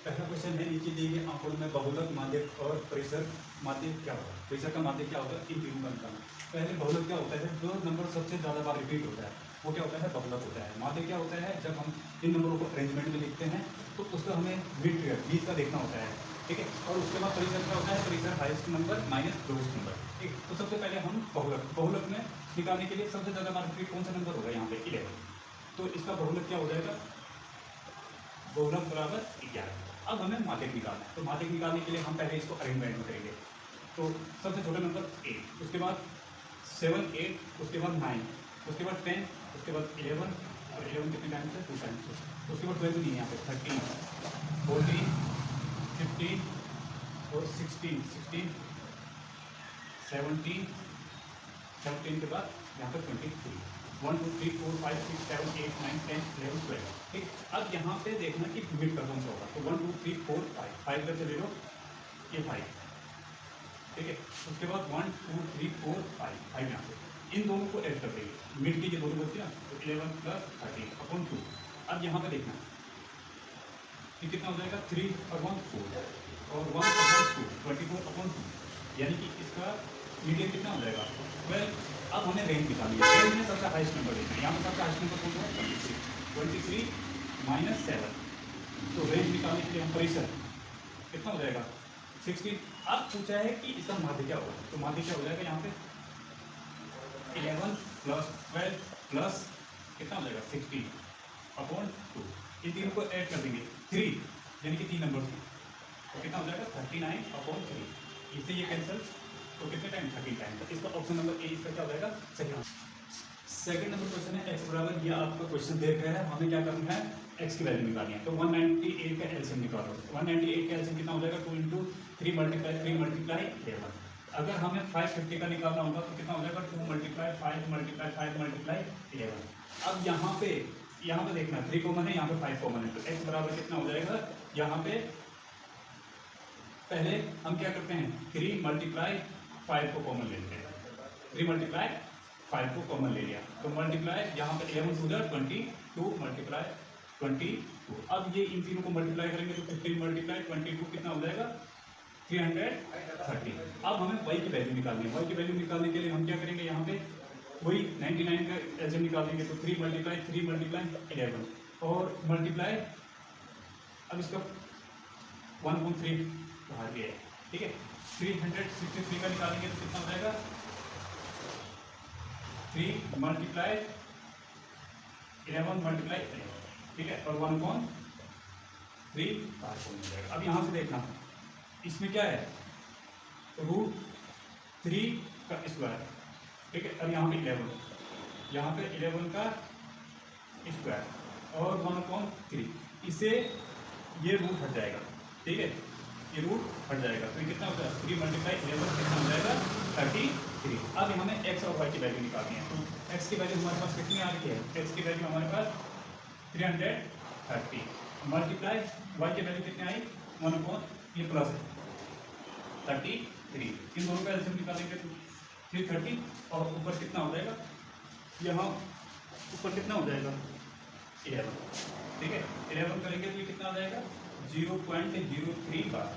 पहला क्वेश्चन है नीचे दिए गए आंकड़ों में बहुलक, माध्यक और परिसर माध्यक क्या होगा। परिसर का माध्यक क्या होगा, इन तीनों का निकालना। पहले बहुलक क्या होता है, जो नंबर सबसे ज़्यादा बार रिपीट होता है वो क्या होता है, बहुलक होता है। माध्यक क्या होता है, जब हम इन नंबरों को अरेंजमेंट में लिखते हैं तो उसका हमें मिड बीच का देखना होता है, ठीक है। और उसके बाद परिसर क्या होता है, परिसर highest number minus lowest number, ठीक। तो सबसे पहले हम बहुलक में निकालने के लिए सबसे ज़्यादा बार रिपीट कौन सा नंबर होगा, यहाँ पे 11। तो इसका बहुलक क्या हो जाएगा, बहुलक बराबर 11। अब हमें माध्यक निकालना है, तो माध्यक निकालने के लिए हम पहले इसको अरेंजमेंट में करेंगे। तो सबसे छोटा नंबर 8, उसके बाद 7 8, उसके बाद 9, उसके बाद 10, उसके बाद 11, और 11 कितने टाइम्स है, 2 टाइम्स है। उसके बाद 12 नहीं है यहाँ पे, 13 14 15 और 16 17 17 के बाद यहाँ पर 23, 1 2 3 4 5 6 7 8 9 10 11 12, ठीक। अब यहाँ पे देखना कि मिड का कौन सा होगा, तो 1 2 3 4 5 5 का चले लो, ये 5, ठीक है। उसके बाद 1 2 3 4 5 यहाँ पे इन दोनों को ऐड कर देंगे, मिड की ये दोनों बचती है ना, तो 11 + 13 अपॉन 2। अब यहाँ पे देखना कि कितना हो जाएगा, 3 और 1 4 और 1 अपॉन 2 24 अपॉन 2, यानी कि इसका मीडियन कितना हो जाएगा 12। अब हमें रेंज निकालनी है, रेंज में सबसे हाईएस्ट नंबर लेना है। यहाँ पर सबसे हाईएस्ट नंबर कौन सा है, 23 - 7। तो रेंज निकालने के लिए हम परिसर कितना हो जाएगा 16। अब पूछा है कि इसका माध्य क्या होगा, तो माध्य क्या हो जाएगा, यहाँ पे 11 + 12 प्लस कितना हो जाएगा 16 अपॉन 2। इन तीनों को ऐड कर देंगे, 3 यानी कि 3 नंबर से, तो कितना हो जाएगा 39 अपॉन 3। इससे ये कैंसिल, तो कितने टाइम 13 टाइम। तो इसका ऑप्शन नंबर ए इसका क्या हो जाएगा, सही आंसर। सेकंड नंबर क्वेश्चन है x बराबर, ये आपका क्वेश्चन देख रहे हैं, हमें क्या करना है, x की वैल्यू निकालनी है। तो 198 का एलसीएम निकालो। 198 का एलसीएम कितना हो जाएगा, 2 × 3 × 3 × 11। अगर हमें 550 का निकालना होगा तो कितना हो जाएगा, 2 × 5 × 5 × 11। अब यहाँ पे देखना 3 कॉमन है, यहाँ पे 5 कॉमन है, तो x बराबर कितना हो जाएगा, यहाँ पे पहले हम क्या करते हैं, 3 × 5 को कॉमन ले लेते हैं। 3 × 5 को कॉमन ले लिया, तो मल्टीप्लाई यहाँ पे 11 2 22 × 22। अब ये इन तीनों को मल्टीप्लाई करेंगे तो 15 × 22 कितना हो जाएगा, 330। अब हमें y की वैल्यू निकालनी है। y की वैल्यू निकालने के लिए हम क्या करेंगे, यहाँ पे वही 99 का एलसीएम निकाल देंगे, तो 3 × 11 और मल्टीप्लाई, अब इसका 1/3 बाहर गया है, ठीक है। 363 का निकालेंगे तो कितना हो जाएगा, 3 × 11 × 11, ठीक है, और 1/3 बाहर हो जाएगा। अब यहाँ से देखना इसमें क्या है, √3 का स्क्वायर, ठीक है। अब यहाँ पे 11 का स्क्वायर और 1/3, इससे ये रूट हट जाएगा, ठीक है, ये रूट हट जाएगा, तो ये कितना होता है, 3 × 11 कितना हो जाएगा 33। अब हमें x और y की वैल्यू निकालनी है, तो x की वैल्यू हमारे पास कितनी आ रही है, x की वैल्यू हमारे पास 330 मल्टीप्लाई y की वैल्यू कितनी आई 1/, ये प्लस है 33। इन दोनों का एलसीएम निकालेंगे तो 330 और ऊपर कितना हो जाएगा, यहाँ ऊपर कितना हो जाएगा 11, ठीक है। 11 करेंगे तो ये कितना आ जाएगा 0.03 बार,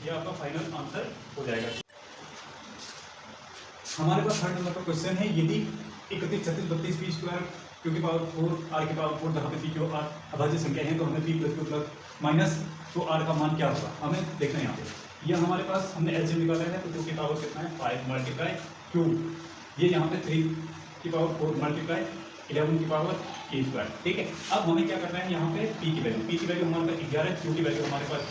ये आपका फाइनल आंसर हो जाएगा। हमारे पास थर्ड नंबर का क्वेश्चन है, यदि 31 36 32 p स्क्वायर q की पावर 4 r की पावर 4 जहाँ पे p q r अभाज्य संख्या है, तो हमें p + q + माइनस तो r का मान क्या होगा, हमें देखना है। यहाँ पे ये हमारे पास हमने एलसीएम निकाला है, तो 2 की पावर कितना है 5 × q, ये यहाँ पे 3 की पावर 4 × 11 की पावर k स्क्वायर, ठीक है। अब हमें क्या करना है, यहाँ पे p की वैल्यू हमारे पास 11, q की वैल्यू हमारे पास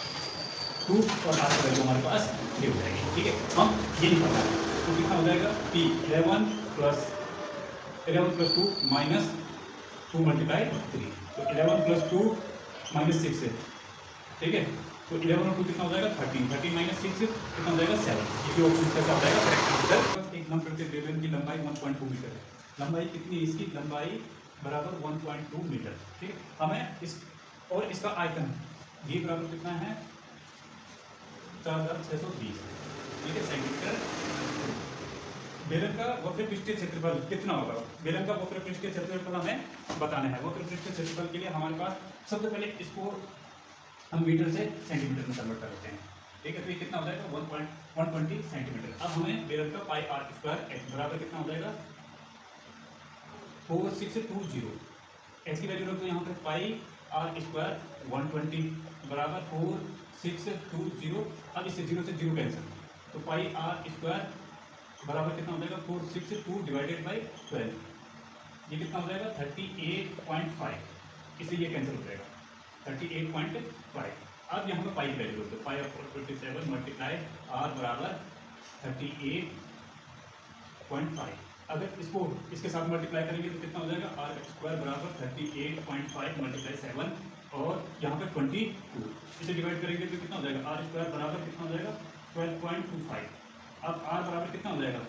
2 और r की वैल्यू हमारे पास 3 हो जाएगी, ठीक है। हम ये निकालना है, तो कितना हो जाएगा p 11 + 2 माइनस 2 × 3, तो 11 + 2 -6 है, ठीक है। तो 11 और 2 कितना हो जाएगा 13, 13 - 6 कितना हो जाएगा 7। ये ऑप्शन का क्या हो जाएगा करेक्ट आंसर। एक नंबर के बेलन की लंबाई 1.2 मीटर है, लंबाई कितनी है इसकी, लंबाई बराबर 1.2 मीटर, ठीक है। हमें इस और इसका आयतन ये बराबर कितना है 4620, ठीक है, सेंटीमीटर। बेलन का वक्र पृष्ठीय क्षेत्रफल कितना होगा, बेलन का वक्र पृष्ठीय क्षेत्रफल हमें बताना है। वक्र पृष्ठीय क्षेत्रफल के लिए हमारे पास सबसे पहले इसको हम मीटर से सेंटीमीटर में कन्वर्ट कर देते हैं, ठीक है। तो ये कितना हो जाएगा 1.120 सेंटीमीटर। अब हमें बेलन का पाई आर स्क्वायर एच बराबर कितना हो जाएगा 4620। एच की वैल्यू रख दो यहाँ पे, पाई आर स्क्वायर 120 बराबर 4620। अब इससे जीरो से जीरो कैंसिल, तो पाई आर स्क्वायर बराबर कितना हो जाएगा 462 डिवाइडेड बाई 12, ये कितना हो जाएगा 38.5। इससे ये कैंसिल हो जाएगा 38.5। अब यहाँ पे पाई की वैल्यू होती है, पाई ऑफ 47 मल्टीप्लाई आर बराबर 38.5। अगर इसको इसके साथ मल्टीप्लाई करेंगे तो कितना हो जाएगा आर स्क्वायर बराबर 38.5 मल्टीप्लाई 7 और यहाँ पे 22। इसे डिवाइड करेंगे तो कितना हो जाएगा आर स्क्वायर बराबर कितना हो जाएगा 12.25। अब आर बराबर कितना हो जाएगा,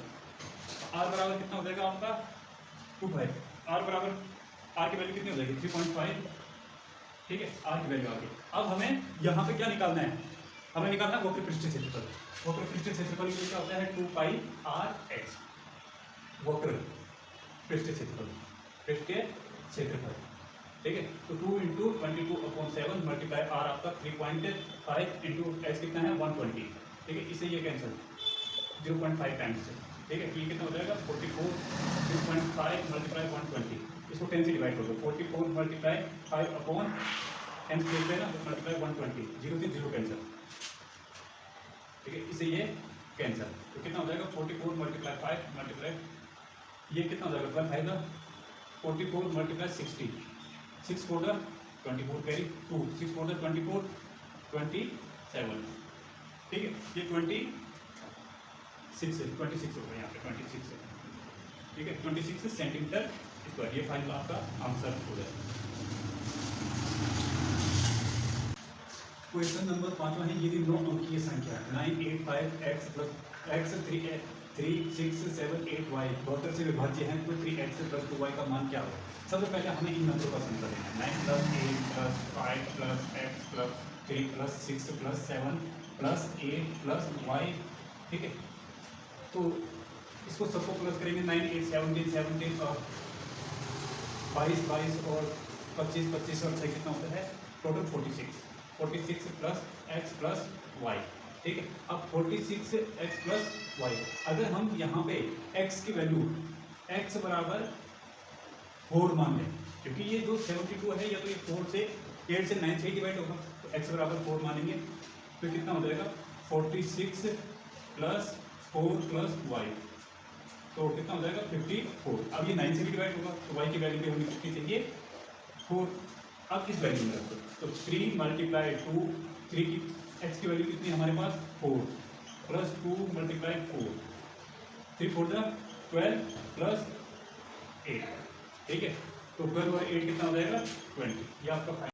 आर बराबर कितना हो जाएगा आपका 25। आर बराबर आर की वैल्यू कितनी हो जाएगी 3.5, ठीक है। आर की वैल्यू आ गई। अब हमें यहाँ पे क्या निकालना है, हमें निकालना है वक्र पृष्ठीय क्षेत्रफल। वक्र पृष्ठीय क्षेत्रफल के लिए क्या होता है 2 पाई आर एच, वक्र पृष्ठीय क्षेत्रफल, पृष्ठीय क्षेत्रफल, ठीक है। तो 2 × 22/7 मल्टीप्लाई आर आपका 3.5 इंटू एच कितना है 120, ठीक है। इससे ये कैंसिल 0.5 टाइम्स से, ठीक है। तो ये कितना हो जाएगा 44 0.5 मल्टीप्लाई 120, इसको 10 से डिवाइड कर दो, 44 मल्टीप्लाई 5/10 स्क्वायर है ना, तो मल्टीप्लाई 120, जीरो से जीरो कैंसिल, ठीक है। इससे ये कैंसिल, तो कितना हो जाएगा 44 मल्टीप्लाई 5 मल्टीप्लाई ये कितना हो जाएगा 12 आएगा 44 मल्टीप्लाई 60, 6 4 24 कैरी 2, 6 4 24 27, ठीक है। ये 26 होगा यहाँ पे 26 है, ठीक है। 26 सेंटीमीटर स्क्वायर, ये फाइनल आपका आंसर हो जाएगा। क्वेश्चन नंबर 5 है, यदि 9 अंकीय संख्या 985x प्लस x 367 8y से विभाज्य है तो 3x प्लस 2y का मान क्या होगा। सबसे पहले हमें इन नंबरों का सम करना है, 9 + 8 + 5 + x + 3 + 6 + 7 + 8 + y, ठीक है। तो इसको सबको प्लस करेंगे, 9 8 17 17 और 22 22 और 25 25 और 6 कितना होता है total 46 plus x plus y, ठीक है। अब 46x प्लस y, अगर हम यहाँ पे x की वैल्यू x बराबर 4 मान लें, क्योंकि ये जो 72 है या तो ये 4 से 8 से 9 से डिवाइड होगा, तो x बराबर 4 मानेंगे तो कितना हो जाएगा 46 प्लस 4 प्लस y, तो कितना हो जाएगा 54। अब ये 9 से भी डिवाइड होगा तो y की वैल्यू भी हमें कितनी चाहिए 4। अब इस वैल्यू में रखो तो 3 × 2, 3 की x की वैल्यू कितनी हमारे पास 4 प्लस 2 × 4, 3 4 12 प्लस 8, ठीक है। तो 12 और 8 कितना हो जाएगा 20, ये आपका